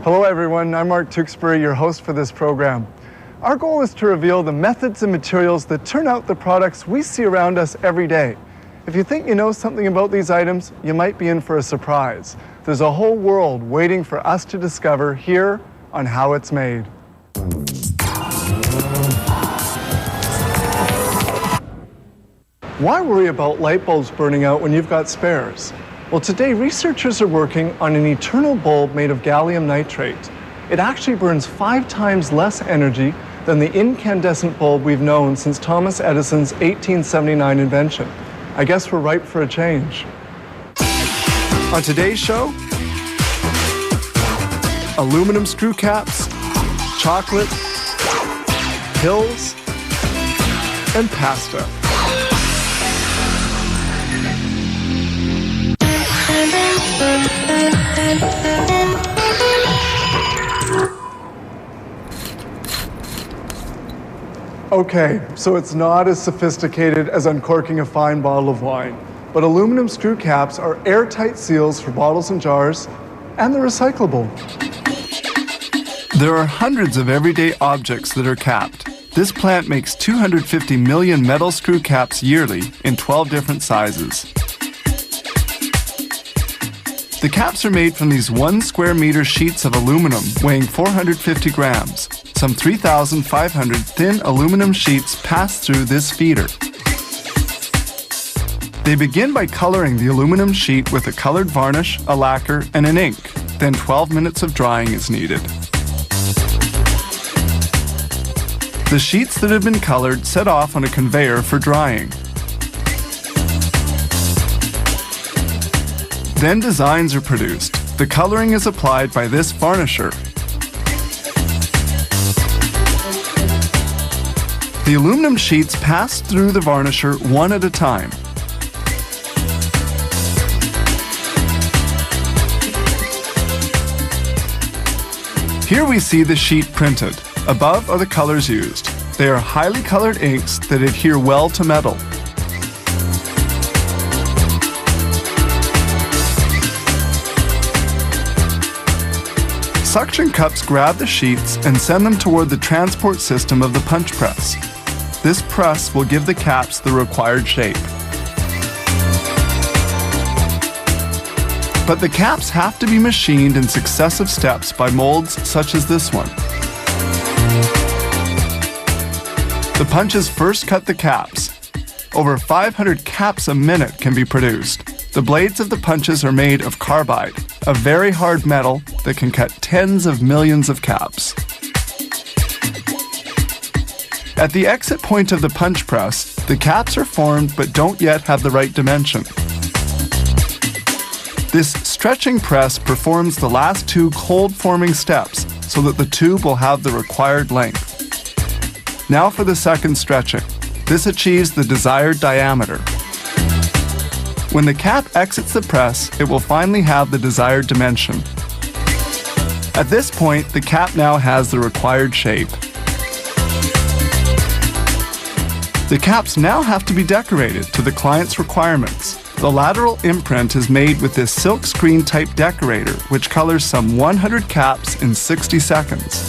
Hello everyone, I'm Mark Tewksbury, your host for this program. Our goal is to reveal the methods and materials that turn out the products we see around us every day. If you think you know something about these items, you might be in for a surprise. There's a whole world waiting for us to discover here on How It's Made. Why worry about light bulbs burning out when you've got spares? Well, today researchers are working on an eternal bulb made of gallium nitrate. It actually burns 5 times less energy than the incandescent bulb we've known since Thomas Edison's 1879 invention. I guess we're ripe for a change. On today's show, aluminum screw caps, chocolate, pills, and pasta. Okay, so it's not as sophisticated as uncorking a fine bottle of wine, but aluminum screw caps are airtight seals for bottles and jars, and they're recyclable. There are hundreds of everyday objects that are capped. This plant makes 250 million metal screw caps yearly in 12 different sizes. The caps are made from these 1 square meter sheets of aluminum weighing 450 grams. Some 3,500 thin aluminum sheets pass through this feeder. They begin by coloring the aluminum sheet with a colored varnish, a lacquer, and an ink. Then 12 minutes of drying is needed. The sheets that have been colored set off on a conveyor for drying. Then designs are produced. The coloring is applied by this varnisher. The aluminum sheets pass through the varnisher one at a time. Here we see the sheet printed. Above are the colors used. They are highly colored inks that adhere well to metal. Suction cups grab the sheets and send them toward the transport system of the punch press. This press will give the caps the required shape. But the caps have to be machined in successive steps by molds such as this one. The punches first cut the caps. Over 500 caps a minute can be produced. The blades of the punches are made of carbide, a very hard metal that can cut tens of millions of caps. At the exit point of the punch press, the caps are formed but don't yet have the right dimension. This stretching press performs the last 2 cold-forming steps so that the tube will have the required length. Now for the second stretching. This achieves the desired diameter. When the cap exits the press, it will finally have the desired dimension. At this point, the cap now has the required shape. The caps now have to be decorated to the client's requirements. The lateral imprint is made with this silk screen type decorator, which colors some 100 caps in 60 seconds.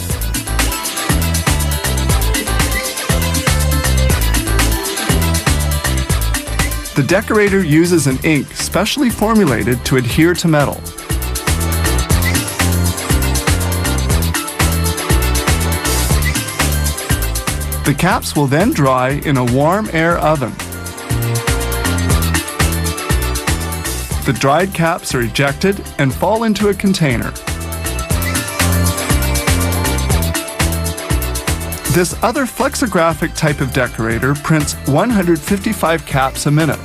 The decorator uses an ink specially formulated to adhere to metal. The caps will then dry in a warm air oven. The dried caps are ejected and fall into a container. This other flexographic type of decorator prints 155 caps a minute.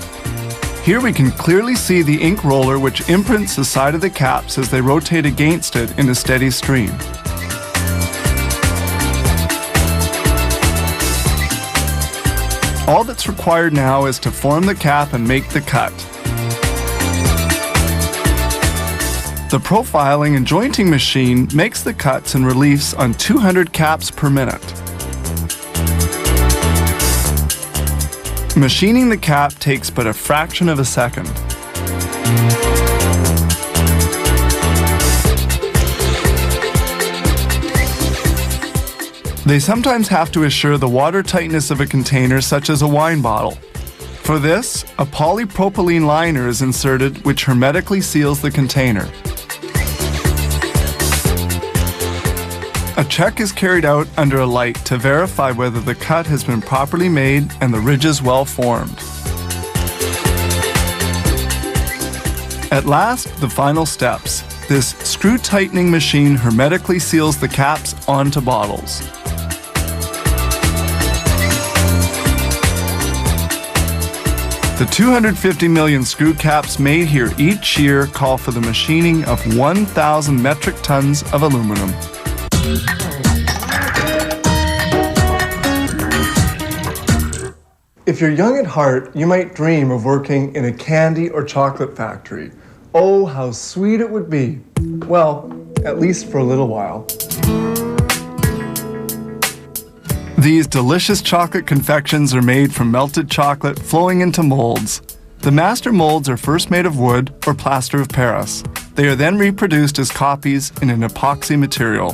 Here we can clearly see the ink roller which imprints the side of the caps as they rotate against it in a steady stream. All that's required now is to form the cap and make the cut. The profiling and jointing machine makes the cuts and reliefs on 200 caps per minute. Machining the cap takes but a fraction of a second. They sometimes have to assure the water tightness of a container such as a wine bottle. For this, a polypropylene liner is inserted which hermetically seals the container. A check is carried out under a light to verify whether the cut has been properly made and the ridges well formed. At last, the final steps. This screw tightening machine hermetically seals the caps onto bottles. The 250 million screw caps made here each year call for the machining of 1,000 metric tons of aluminum. If you're young at heart, you might dream of working in a candy or chocolate factory. Oh, how sweet it would be. Well, at least for a little while. These delicious chocolate confections are made from melted chocolate flowing into molds. The master molds are first made of wood or plaster of Paris. They are then reproduced as copies in an epoxy material.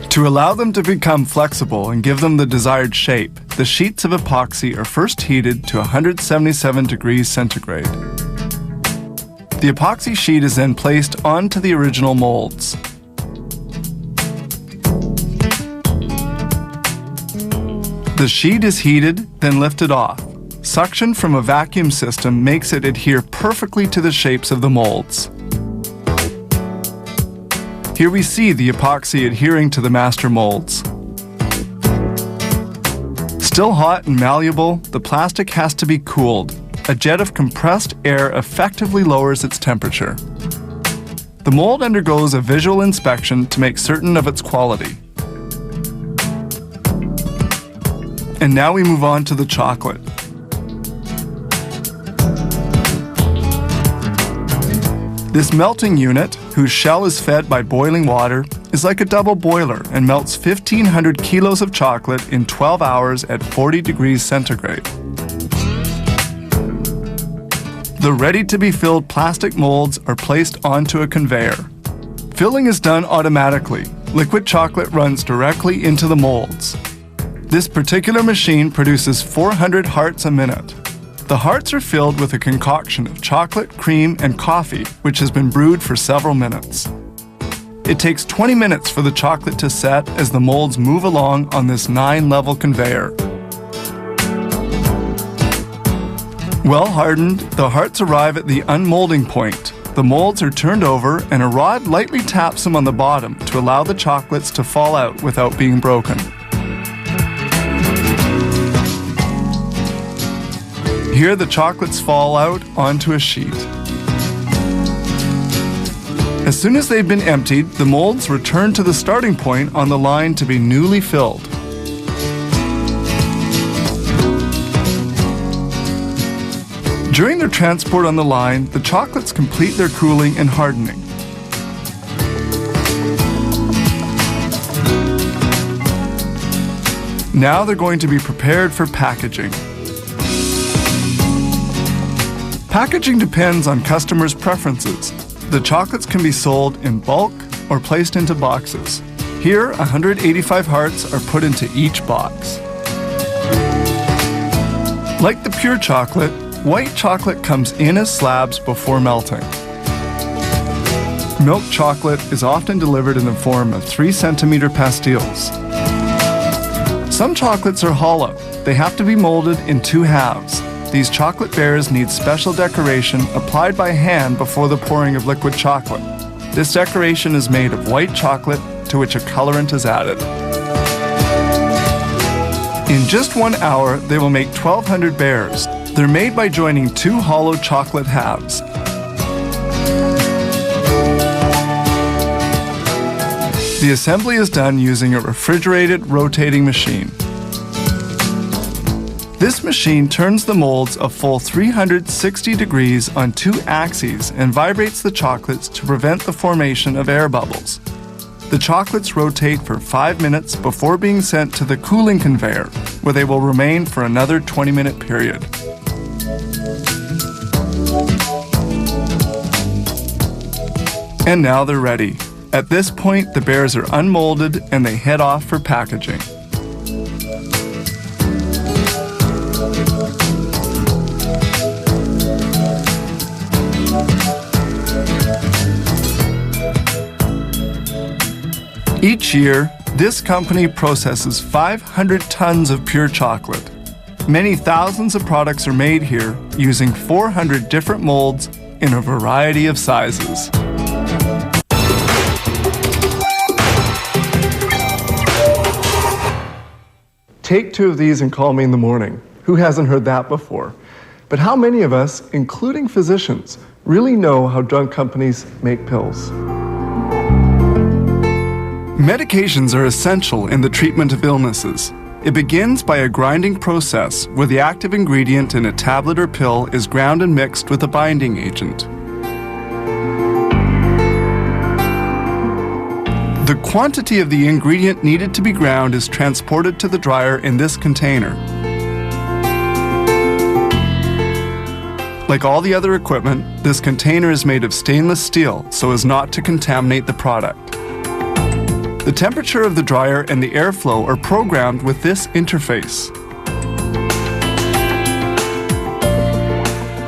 To allow them to become flexible and give them the desired shape, the sheets of epoxy are first heated to 177 degrees centigrade. The epoxy sheet is then placed onto the original molds. The sheet is heated, then lifted off. Suction from a vacuum system makes it adhere perfectly to the shapes of the molds. Here we see the epoxy adhering to the master molds. Still hot and malleable, the plastic has to be cooled. A jet of compressed air effectively lowers its temperature. The mold undergoes a visual inspection to make certain of its quality. And now we move on to the chocolate. This melting unit, whose shell is fed by boiling water, is like a double boiler and melts 1,500 kilos of chocolate in 12 hours at 40 degrees centigrade. The ready-to-be-filled plastic molds are placed onto a conveyor. Filling is done automatically. Liquid chocolate runs directly into the molds. This particular machine produces 400 hearts a minute. The hearts are filled with a concoction of chocolate, cream, and coffee, which has been brewed for several minutes. It takes 20 minutes for the chocolate to set as the molds move along on this 9-level conveyor. Well hardened, the hearts arrive at the unmolding point. The molds are turned over and a rod lightly taps them on the bottom to allow the chocolates to fall out without being broken. Here the chocolates fall out onto a sheet. As soon as they've been emptied, the molds return to the starting point on the line to be newly filled. During their transport on the line, the chocolates complete their cooling and hardening. Now they're going to be prepared for packaging. Packaging depends on customers' preferences. The chocolates can be sold in bulk or placed into boxes. Here, 185 hearts are put into each box. Like the pure chocolate, white chocolate comes in as slabs before melting. Milk chocolate is often delivered in the form of 3-centimeter pastilles. Some chocolates are hollow. They have to be molded in 2 halves. These chocolate bears need special decoration applied by hand before the pouring of liquid chocolate. This decoration is made of white chocolate to which a colorant is added. In just 1 hour, they will make 1,200 bears. They're made by joining 2 hollow chocolate halves. The assembly is done using a refrigerated rotating machine. This machine turns the molds a full 360 degrees on 2 axes and vibrates the chocolates to prevent the formation of air bubbles. The chocolates rotate for 5 minutes before being sent to the cooling conveyor, where they will remain for another 20-minute period. And now they're ready. At this point, the bears are unmolded and they head off for packaging. Each year, this company processes 500 tons of pure chocolate. Many thousands of products are made here using 400 different molds in a variety of sizes. Take 2 of these and call me in the morning. Who hasn't heard that before? But how many of us, including physicians, really know how drug companies make pills? Medications are essential in the treatment of illnesses. It begins by a grinding process where the active ingredient in a tablet or pill is ground and mixed with a binding agent. The quantity of the ingredient needed to be ground is transported to the dryer in this container. Like all the other equipment, this container is made of stainless steel so as not to contaminate the product. The temperature of the dryer and the airflow are programmed with this interface.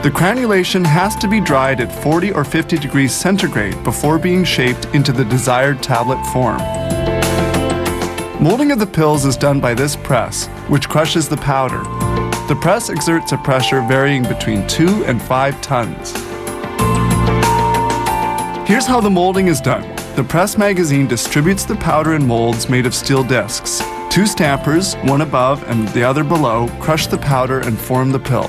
The granulation has to be dried at 40 or 50 degrees centigrade before being shaped into the desired tablet form. Molding of the pills is done by this press, which crushes the powder. The press exerts a pressure varying between 2 and 5 tons. Here's how the molding is done. The press magazine distributes the powder in molds made of steel discs. 2 stampers, one above and the other below, crush the powder and form the pill.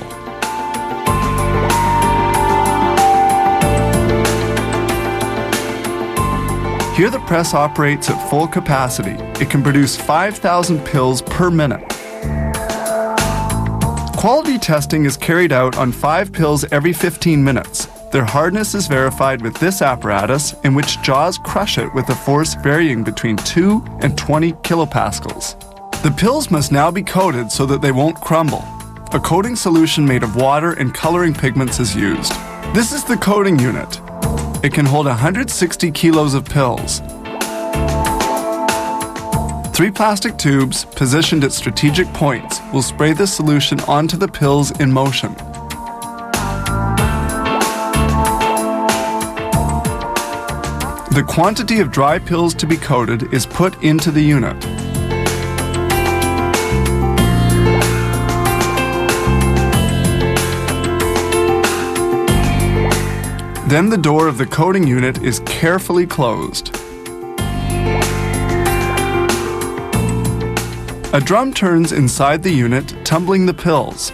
Here the press operates at full capacity. It can produce 5,000 pills per minute. Quality testing is carried out on 5 pills every 15 minutes. Their hardness is verified with this apparatus in which jaws crush it with a force varying between 2 and 20 kilopascals. The pills must now be coated so that they won't crumble. A coating solution made of water and coloring pigments is used. This is the coating unit. It can hold 160 kilos of pills. 3 plastic tubes positioned at strategic points will spray the solution onto the pills in motion. The quantity of dry pills to be coated is put into the unit. Then the door of the coating unit is carefully closed. A drum turns inside the unit, tumbling the pills.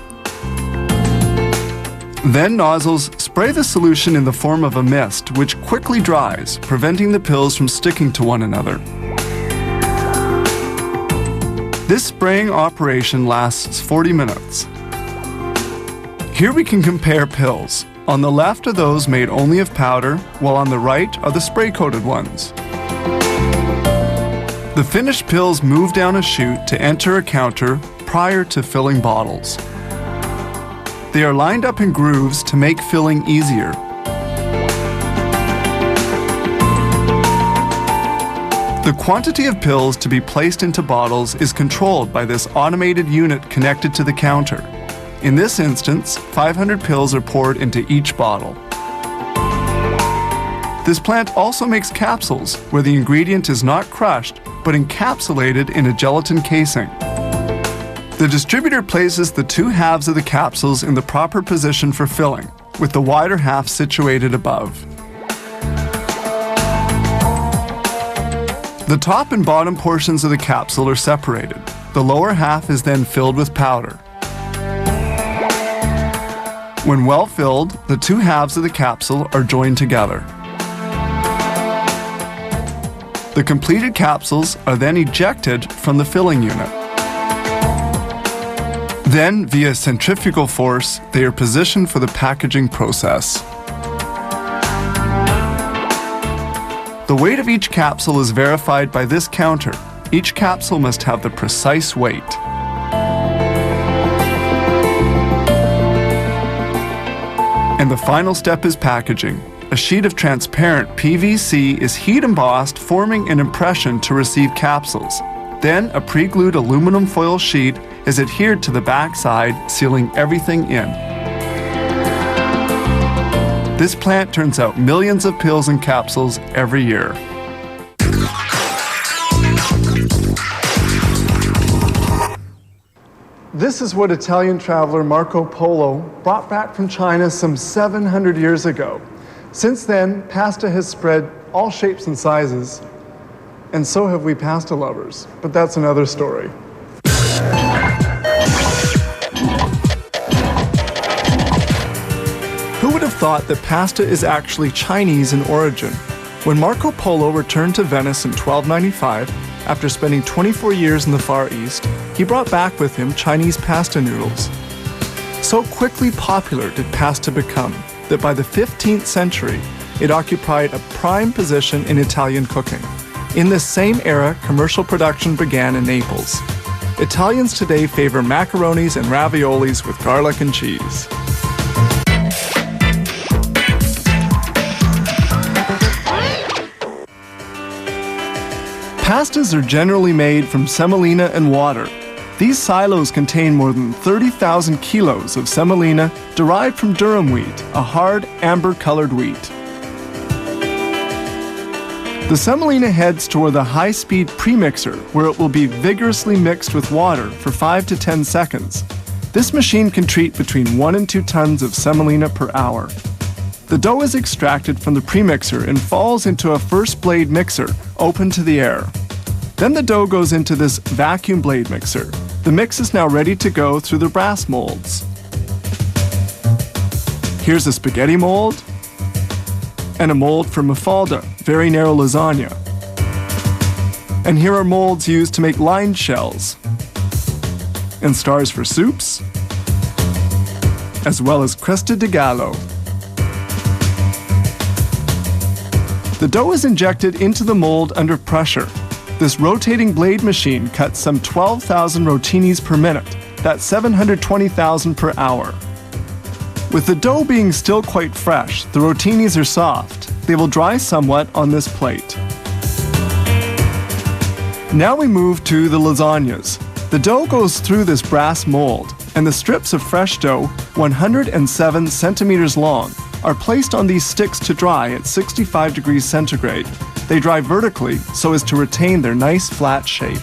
Then nozzles spray the solution in the form of a mist, which quickly dries, preventing the pills from sticking to one another. This spraying operation lasts 40 minutes. Here we can compare pills. On the left are those made only of powder, while on the right are the spray-coated ones. The finished pills move down a chute to enter a counter prior to filling bottles. They are lined up in grooves to make filling easier. The quantity of pills to be placed into bottles is controlled by this automated unit connected to the counter. In this instance, 500 pills are poured into each bottle. This plant also makes capsules where the ingredient is not crushed but encapsulated in a gelatin casing. The distributor places the 2 halves of the capsules in the proper position for filling, with the wider half situated above. The top and bottom portions of the capsule are separated. The lower half is then filled with powder. When well filled, the 2 halves of the capsule are joined together. The completed capsules are then ejected from the filling unit. Then, via centrifugal force, they are positioned for the packaging process. The weight of each capsule is verified by this counter. Each capsule must have the precise weight. And the final step is packaging. A sheet of transparent PVC is heat embossed, forming an impression to receive capsules. Then a pre-glued aluminum foil sheet is adhered to the backside, sealing everything in. This plant turns out millions of pills and capsules every year. This is what Italian traveler Marco Polo brought back from China some 700 years ago. Since then, pasta has spread all shapes and sizes, and so have we pasta lovers. But that's another story. Who would have thought that pasta is actually Chinese in origin? When Marco Polo returned to Venice in 1295, after spending 24 years in the Far East, he brought back with him Chinese pasta noodles. So quickly popular did pasta become that by the 15th century, it occupied a prime position in Italian cooking. In this same era, commercial production began in Naples. Italians today favor macaronis and raviolis with garlic and cheese. Pastas are generally made from semolina and water. These silos contain more than 30,000 kilos of semolina derived from durum wheat, a hard, amber-colored wheat. The semolina heads toward the high-speed premixer, where it will be vigorously mixed with water for 5 to 10 seconds. This machine can treat between 1 and 2 tons of semolina per hour. The dough is extracted from the premixer and falls into a first blade mixer, open to the air. Then the dough goes into this vacuum blade mixer. The mix is now ready to go through the brass molds. Here's a spaghetti mold and a mold for mafalda, very narrow lasagna. And here are molds used to make lined shells and stars for soups, as well as cresta di gallo. The dough is injected into the mold under pressure. This rotating blade machine cuts some 12,000 rotinis per minute. That's 720,000 per hour. With the dough being still quite fresh, the rotinis are soft. They will dry somewhat on this plate. Now we move to the lasagnas. The dough goes through this brass mold, and the strips of fresh dough, 107 centimeters long, are placed on these sticks to dry at 65 degrees centigrade. They dry vertically so as to retain their nice flat shape.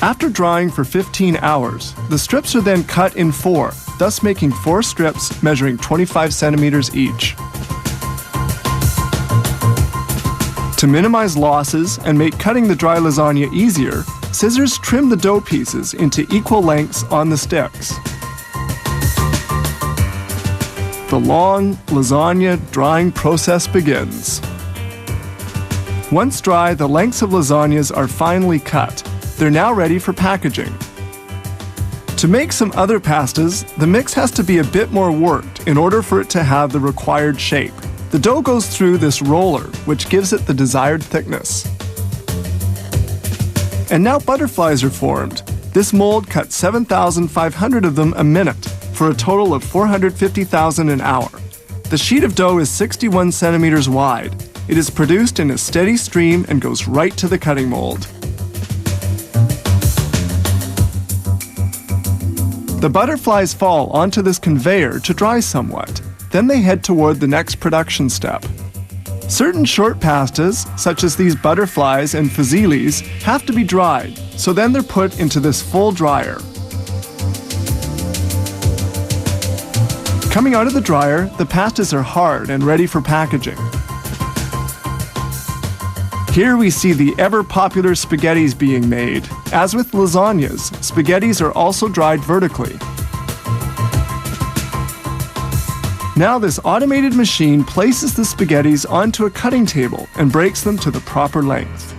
After drying for 15 hours, the strips are then cut in 4, thus making 4 strips measuring 25 centimeters each. To minimize losses and make cutting the dry lasagna easier, scissors trim the dough pieces into equal lengths on the sticks. The long lasagna drying process begins. Once dry, the lengths of lasagnas are finely cut. They're now ready for packaging. To make some other pastas, the mix has to be a bit more worked in order for it to have the required shape. The dough goes through this roller, which gives it the desired thickness. And now butterflies are formed. This mold cuts 7,500 of them a minute, for a total of 450,000 an hour. The sheet of dough is 61 centimeters wide. It is produced in a steady stream and goes right to the cutting mold. The butterflies fall onto this conveyor to dry somewhat. Then they head toward the next production step. Certain short pastas, such as these butterflies and fuzzilis, have to be dried, so then they're put into this full dryer. Coming out of the dryer, the pastas are hard and ready for packaging. Here we see the ever-popular spaghettis being made. As with lasagnas, spaghettis are also dried vertically. Now this automated machine places the spaghettis onto a cutting table and breaks them to the proper length.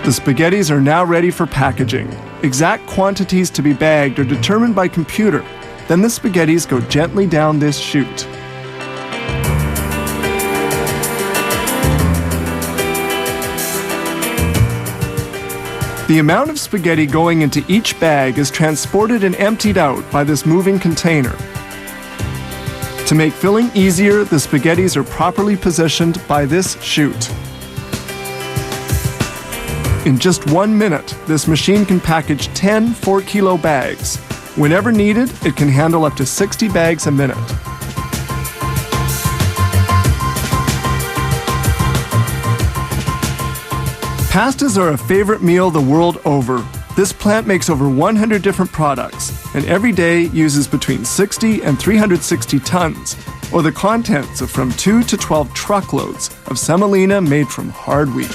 The spaghettis are now ready for packaging. Exact quantities to be bagged are determined by computer. Then the spaghettis go gently down this chute. The amount of spaghetti going into each bag is transported and emptied out by this moving container. To make filling easier, the spaghettis are properly positioned by this chute. In just 1 minute, this machine can package 10 4-kilo bags. Whenever needed, it can handle up to 60 bags a minute. Pastas are a favorite meal the world over. This plant makes over 100 different products, and every day uses between 60 and 360 tons, or the contents of from 2 to 12 truckloads of semolina made from hard wheat.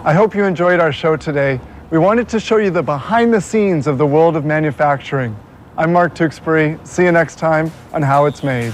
I hope you enjoyed our show today. We wanted to show you the behind the scenes of the world of manufacturing. I'm Mark Tewksbury. See you next time on How It's Made.